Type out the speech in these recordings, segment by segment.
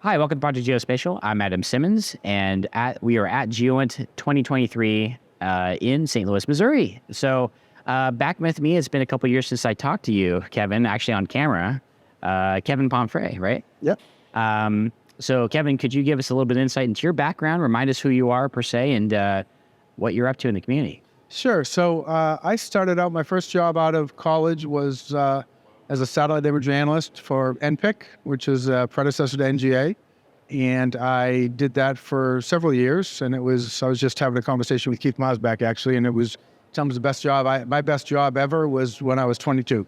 Hi, welcome to Project Geospatial. I'm Adam Simmons, and we are at GEOINT 2023 in St. Louis, Missouri. So back with me, it's been a couple years since I talked to you, Kevin, actually on camera. Kevin Pomfret, right? Yep. So Kevin, could you give us a little bit of insight into your background, remind us who you are per se, and what you're up to in the community? Sure. So I started out, my first job out of college was as a satellite imagery analyst for NPIC, which is a predecessor to NGA. And I did that for several years. And I was just having a conversation with Keith Mosback, actually, and it was the best job. My best job ever was when I was 22.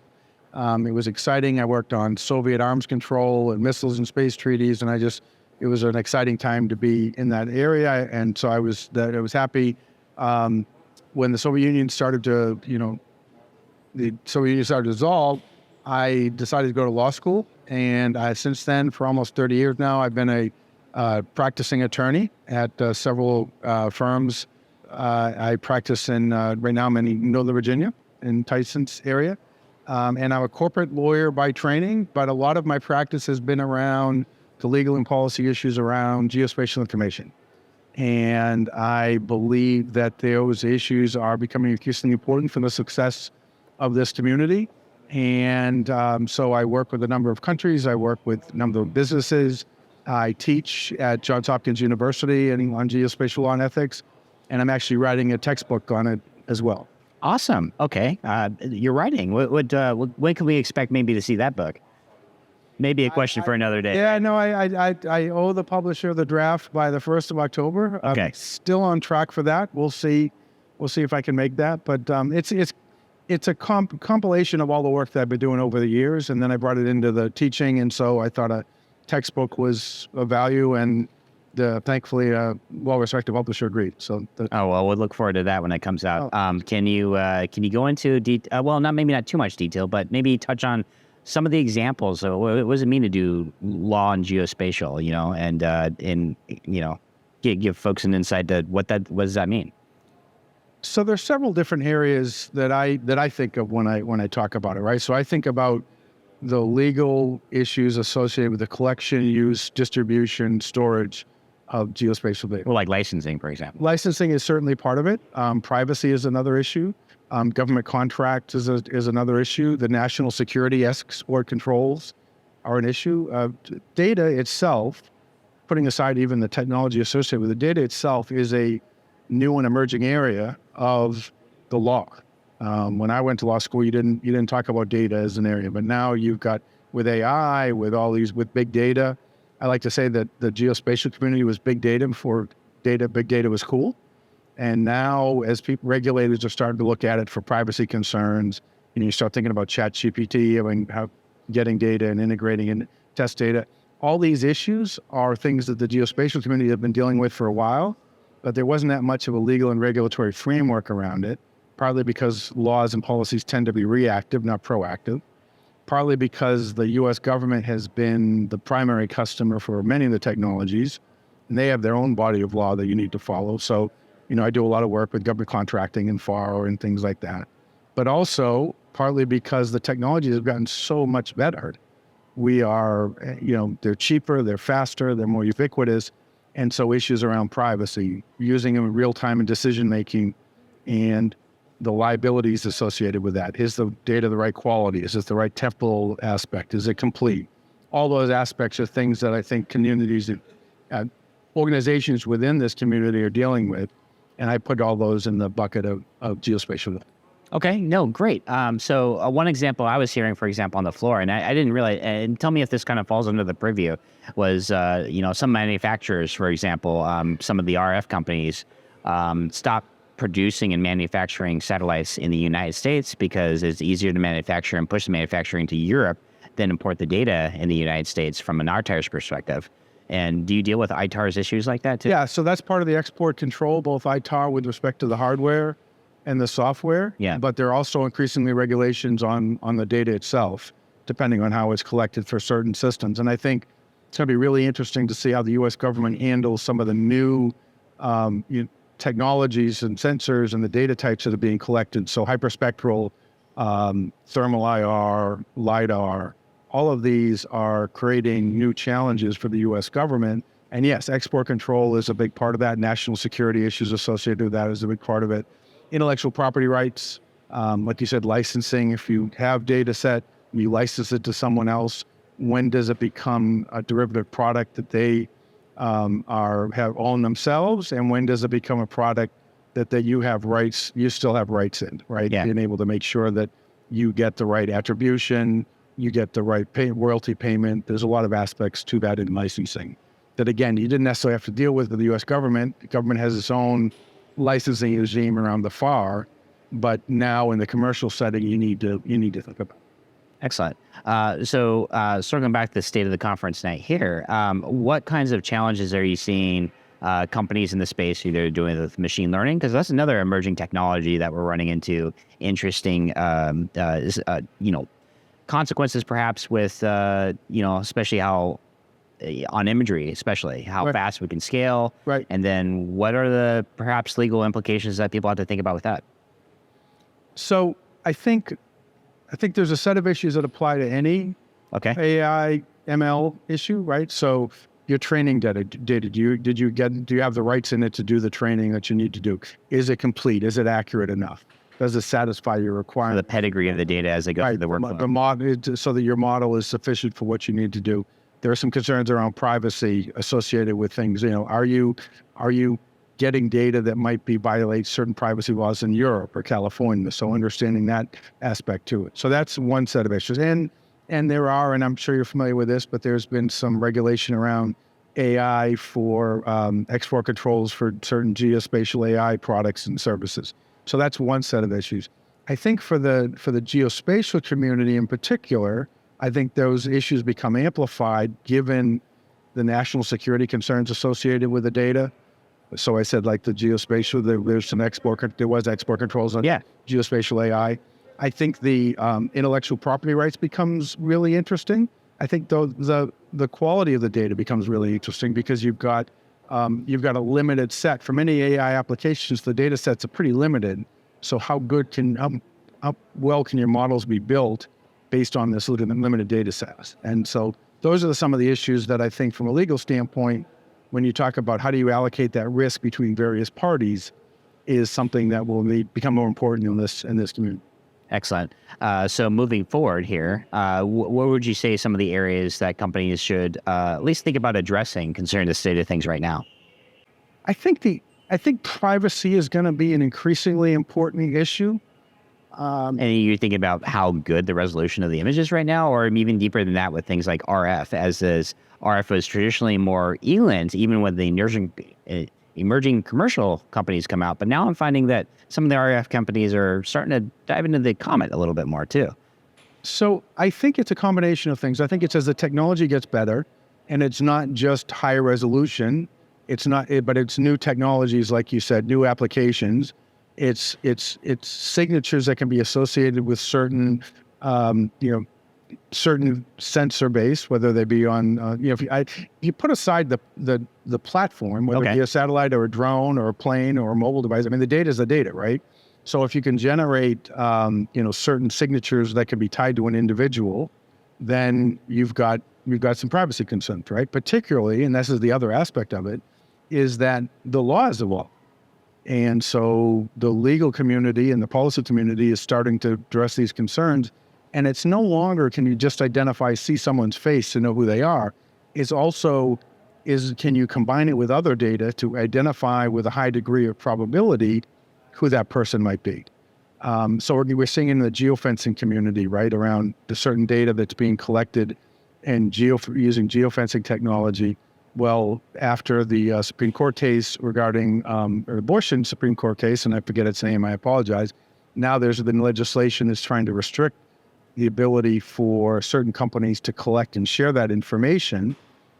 It was exciting. I worked on Soviet arms control and missiles and space treaties. And it was an exciting time to be in that area. And so I was happy when the Soviet Union started to, dissolve. I decided to go to law school, and since then, for almost 30 years now, I've been a practicing attorney at several firms. I practice in, right now I'm in Northern Virginia, in Tyson's area, and I'm a corporate lawyer by training, but a lot of my practice has been around the legal and policy issues around geospatial information. And I believe that those issues are becoming increasingly important for the success of this community. And so I work with a number of countries. I work with a number of businesses. I teach at Johns Hopkins University and on geospatial law and ethics. And I'm actually writing a textbook on it as well. Awesome. Okay. You're writing. When can we expect maybe to see that book? Maybe a question for another day. Yeah, no, I owe the publisher the draft by the 1st of October. Okay. I'm still on track for that. We'll see if I can make that. But it's a compilation of all the work that I've been doing over the years, and then I brought it into the teaching, and so I thought a textbook was of value, and thankfully a well-respected publisher agreed. So we'll look forward to that when it comes out. Can you go into not too much detail, but maybe touch on some of the examples of what does it mean to do law and geospatial, and give folks an insight to what does that mean? So there's several different areas that I think of when I talk about it, right? So I think about the legal issues associated with the collection, use, distribution, storage of geospatial data. Well, like licensing, for example. Licensing is certainly part of it. Privacy is another issue. Government contracts is another issue. The national security export controls are an issue. Data itself, putting aside even the technology associated with the data itself, is a new and emerging area of the law. When I went to law school, you didn't talk about data as an area, but now you've got with AI, with big data. I like to say that the geospatial community was big data before big data was cool. And now, as regulators are starting to look at it for privacy concerns, and you start thinking about ChatGPT, how getting data and integrating and test data, all these issues are things that the geospatial community have been dealing with for a while, but there wasn't that much of a legal and regulatory framework around it, partly because laws and policies tend to be reactive, not proactive, partly because the U.S. government has been the primary customer for many of the technologies, and they have their own body of law that you need to follow. So, I do a lot of work with government contracting and FAR and things like that. But also, partly because the technologies have gotten so much better. They're cheaper, they're faster, they're more ubiquitous. And so issues around privacy, using them in real time in decision-making, and the liabilities associated with that. Is the data the right quality? Is it the right temporal aspect? Is it complete? All those aspects are things that I think communities and organizations within this community are dealing with. And I put all those in the bucket of geospatial. Okay, no, great. So one example I was hearing, for example, on the floor, and I didn't realize, and tell me if this kind of falls under the purview, was, some manufacturers, for example, some of the RF companies stopped producing and manufacturing satellites in the United States because it's easier to manufacture and push the manufacturing to Europe than import the data in the United States from an ITAR's perspective. And do you deal with ITAR's issues like that too? Yeah, so that's part of the export control, both ITAR with respect to the hardware and the software. Yeah. But there are also increasingly regulations on the data itself, depending on how it's collected for certain systems. And I think it's going to be really interesting to see how the U.S. government handles some of the new technologies and sensors and the data types that are being collected. So hyperspectral, thermal IR, LIDAR, all of these are creating new challenges for the U.S. government. And yes, export control is a big part of that. National security issues associated with that is a big part of it. Intellectual property rights, like you said, licensing. If you have data set, you license it to someone else, when does it become a derivative product that they have owned themselves, and when does it become a product that you have rights, you still have rights in, right? Yeah. Being able to make sure that you get the right attribution, you get the right royalty payment. There's a lot of aspects to that in licensing that, again, you didn't necessarily have to deal with the U.S. government. The government has its own licensing regime around the FAR, but now in the commercial setting, you need to think about. Excellent. So circling back to the state of the conference night here, what kinds of challenges are you seeing companies in the space either doing with machine learning? Because that's another emerging technology that we're running into interesting, consequences perhaps with, especially how on imagery, especially how Right. fast we can scale. Right. And then what are the perhaps legal implications that people have to think about with that? So I think there's a set of issues that apply to any Okay. AI ML issue, right? So your training data, do you have the rights in it to do the training that you need to do? Is it complete? Is it accurate enough? Does it satisfy your The requirements? pedigree of the data as they go through the workflow. So that your model is sufficient for what you need to do. There are some concerns around privacy associated with things. Are you getting data that might violate certain privacy laws in Europe or California? So understanding that aspect to it. So that's one set of issues. And there are, and I'm sure you're familiar with this, but there's been some regulation around AI for export controls for certain geospatial AI products and services. So that's one set of issues. I think for the geospatial community in particular, I think those issues become amplified given the national security concerns associated with the data. So I said, like the geospatial, there was export controls on geospatial AI. I think the intellectual property rights becomes really interesting. I think the quality of the data becomes really interesting because you've got a limited set. For many AI applications, the data sets are pretty limited. So how well can your models be built based on this limited data set? And so those are some of the issues that I think from a legal standpoint, when you talk about how do you allocate that risk between various parties, is something that will become more important in this community. Excellent. So moving forward here, what would you say some of the areas that companies should at least think about addressing concerning the state of things right now? I think privacy is going to be an increasingly important issue. And you're thinking about how good the resolution of the image is right now, or even deeper than that with things like RF, RF was traditionally more ELINT, even when the emerging commercial companies come out. But now I'm finding that some of the RF companies are starting to dive into the Comet a little bit more too. So I think it's a combination of things. I think it's as the technology gets better, and it's not just higher resolution. But it's new technologies, like you said, new applications. It's signatures that can be associated with certain, certain sensor base, whether they be on, if you put aside the platform, whether it be a satellite or a drone or a plane or a mobile device. I mean, the data is the data, right? So if you can generate, certain signatures that can be tied to an individual, then you've got some privacy concerns, right? Particularly, and this is the other aspect of it, is that the law is evolved. And so the legal community and the policy community is starting to address these concerns. And it's no longer can you just see someone's face to know who they are. It's also can you combine it with other data to identify with a high degree of probability who that person might be. So we're seeing in the geofencing community, right, around the certain data that's being collected and using geofencing technology. Well, after the Supreme Court case regarding abortion Supreme Court case, and I forget its name, I apologize. Now there's been legislation that's trying to restrict the ability for certain companies to collect and share that information,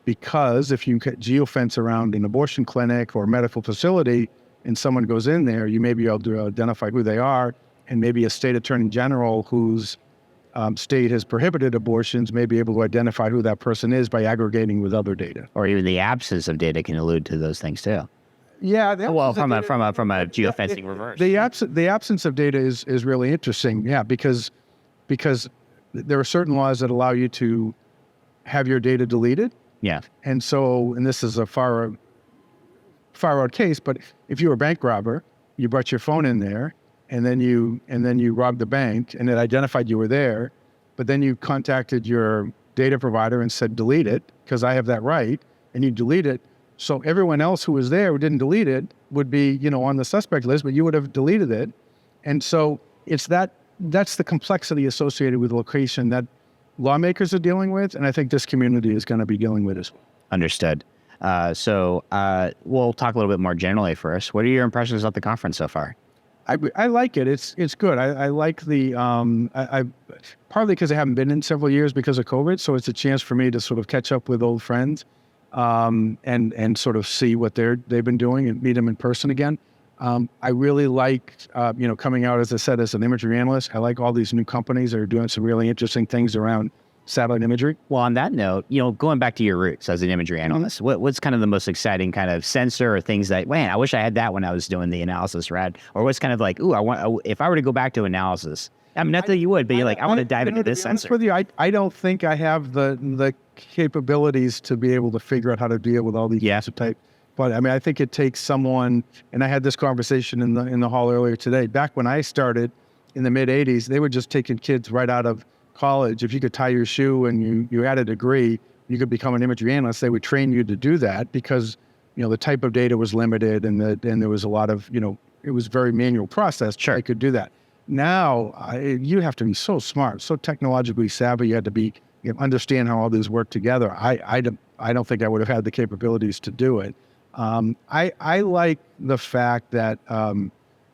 because if you geofence around an abortion clinic or medical facility and someone goes in there, you may be able to identify who they are, and maybe a state attorney general whose state has prohibited abortions may be able to identify who that person is by aggregating with other data. Or even the absence of data can allude to those things too. Yeah. Well, from a geofencing reverse. The absence of data is really interesting. Yeah, because there are certain laws that allow you to have your data deleted. Yeah. And so, and this is a far out case, but if you were a bank robber, you brought your phone in there, and then you robbed the bank, and it identified you were there, but then you contacted your data provider and said, delete it, because I have that right, and you delete it. So everyone else who was there who didn't delete it would be, on the suspect list, but you would have deleted it. And so that's the complexity associated with location that lawmakers are dealing with, and I think this community is going to be dealing with as well. Understood. So we'll talk a little bit more generally first. What are your impressions of the conference so far? I like it. It's good. I like the I partly because I haven't been in several years because of COVID, so it's a chance for me to sort of catch up with old friends, and sort of see what they've been doing and meet them in person again. I really like coming out, as I said, as an imagery analyst. I like all these new companies that are doing some really interesting things around satellite imagery. Well, on that note, going back to your roots as an imagery analyst, what's kind of the most exciting kind of sensor or things that, man, I wish I had that when I was doing the analysis, Rad? Or what's kind of like, if I were to go back to analysis, I mean, not that you would, but you're like, I want to dive into this sensor. With you, I don't think I have the capabilities to be able to figure out how to deal with all these types of type. But I mean, I think it takes someone, and I had this conversation in the hall earlier today. Back when I started in the mid 80s, they were just taking kids right out of college. If you could tie your shoe and you had a degree, you could become an imagery analyst. They would train you to do that because, the type of data was limited and there was a lot of, it was very manual process. Sure. They could do that. Now, you have to be so smart, so technologically savvy. You had to be, understand how all these work together. I don't think I would have had the capabilities to do it. I like the fact that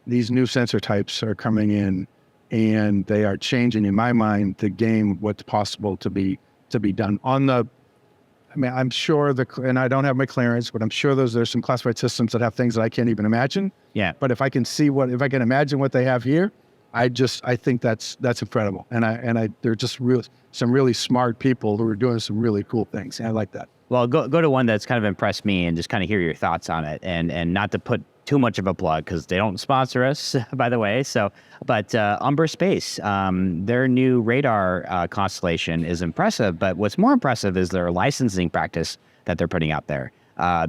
these new sensor types are coming in, and they are changing, in my mind, the game, what's possible to be done. I'm sure and I don't have my clearance, but I'm sure there's some classified systems that have things that I can't even imagine. Yeah. But if I can imagine what they have here, I think that's incredible. And they're just some really smart people who are doing some really cool things. And I like that. Well, go to one that's kind of impressed me and just kind of hear your thoughts on it, and not to put too much of a plug because they don't sponsor us, by the way. So, but Umbra Space, their new radar constellation is impressive. But what's more impressive is their licensing practice that they're putting out there.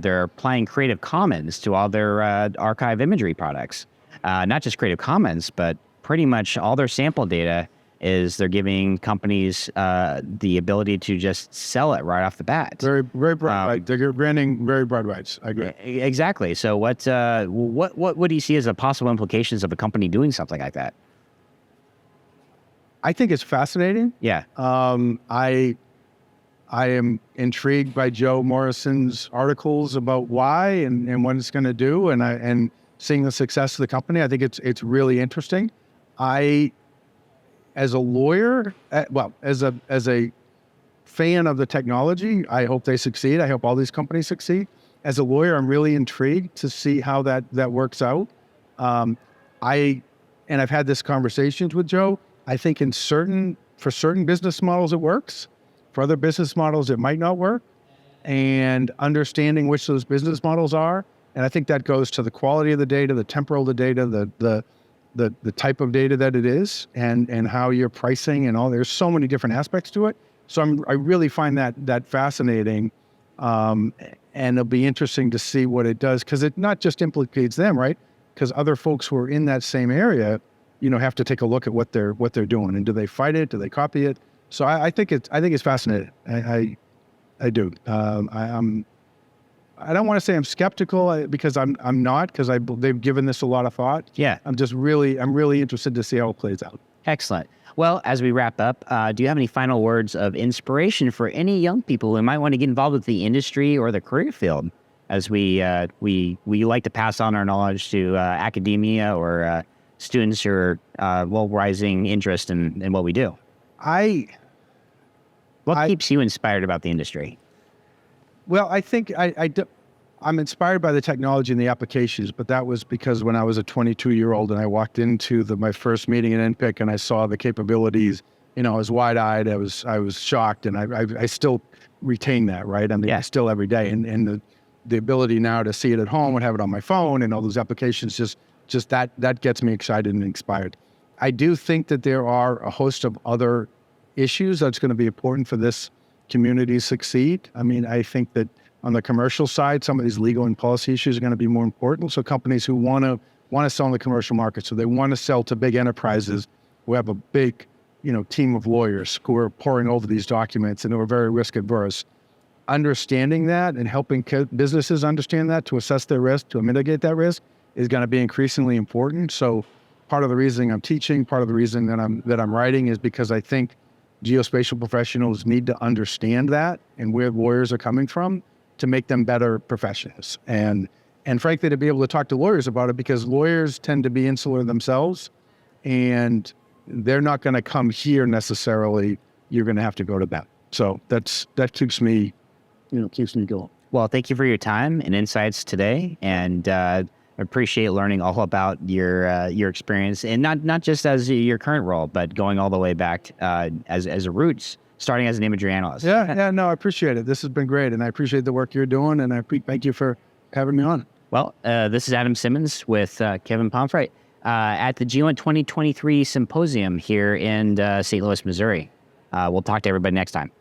They're applying Creative Commons to all their archive imagery products. Not just Creative Commons, but pretty much all their sample data is they're giving companies the ability to just sell it right off the bat. Very, very broad. Right. They're branding very broad rights. I agree. Exactly. So what do you see as the possible implications of a company doing something like that? I think it's fascinating. Yeah. I am intrigued by Joe Morrison's articles about why and what it's going to do, and seeing the success of the company. I think it's really interesting. As a lawyer, as a fan of the technology, I hope they succeed. I hope all these companies succeed. As a lawyer, I'm really intrigued to see how that works out. I've had this conversations with Joe. I think for certain business models it works. For other business models, it might not work. And understanding which those business models are, and I think that goes to the quality of the data, the temporal of the data, the type of data that it is, and how you're pricing and all. There's so many different aspects to it. So I really find that fascinating, and it'll be interesting to see what it does, because it not just implicates them, right? Because other folks who are in that same area, have to take a look at what they're doing, and do they fight it? Do they copy it? So I think it's fascinating. I do. I don't want to say I'm skeptical, because I'm not, because they've given this a lot of thought. Yeah. I'm really interested to see how it plays out. Excellent. Well, as we wrap up, do you have any final words of inspiration for any young people who might want to get involved with the industry or the career field, as we like to pass on our knowledge to academia or students who are rising interest in what we do? What keeps you inspired about the industry? Well, I think I'm inspired by the technology and the applications, but that was because when I was a 22-year-old and I walked into my first meeting at NPIC and I saw the capabilities, I was wide-eyed, I was shocked, and I still retain that, right? I mean, still every day, and the ability now to see it at home and have it on my phone and all those applications, just that gets me excited and inspired. I do think that there are a host of other issues that's going to be important for this community to succeed. I mean, I think that on the commercial side, some of these legal and policy issues are going to be more important. So companies who want to sell in the commercial market, so they want to sell to big enterprises who have a big, team of lawyers who are poring over these documents and who are very risk adverse. Understanding that and helping businesses understand that to assess their risk, to mitigate that risk, is going to be increasingly important. So part of the reason I'm teaching, part of the reason that I'm writing is because I think geospatial professionals need to understand that and where lawyers are coming from to make them better professionals. And frankly, to be able to talk to lawyers about it, because lawyers tend to be insular themselves and they're not going to come here necessarily. You're going to have to go to them. So that keeps me going. Well, thank you for your time and insights today, and I appreciate learning all about your experience, and not just as your current role, but going all the way back as a roots, starting as an imagery analyst. Yeah, no, I appreciate it. This has been great, and I appreciate the work you're doing, and I thank you for having me on. Well, this is Adam Simmons with Kevin Pomfret at the GEOINT 2023 Symposium here in St. Louis, Missouri. We'll talk to everybody next time.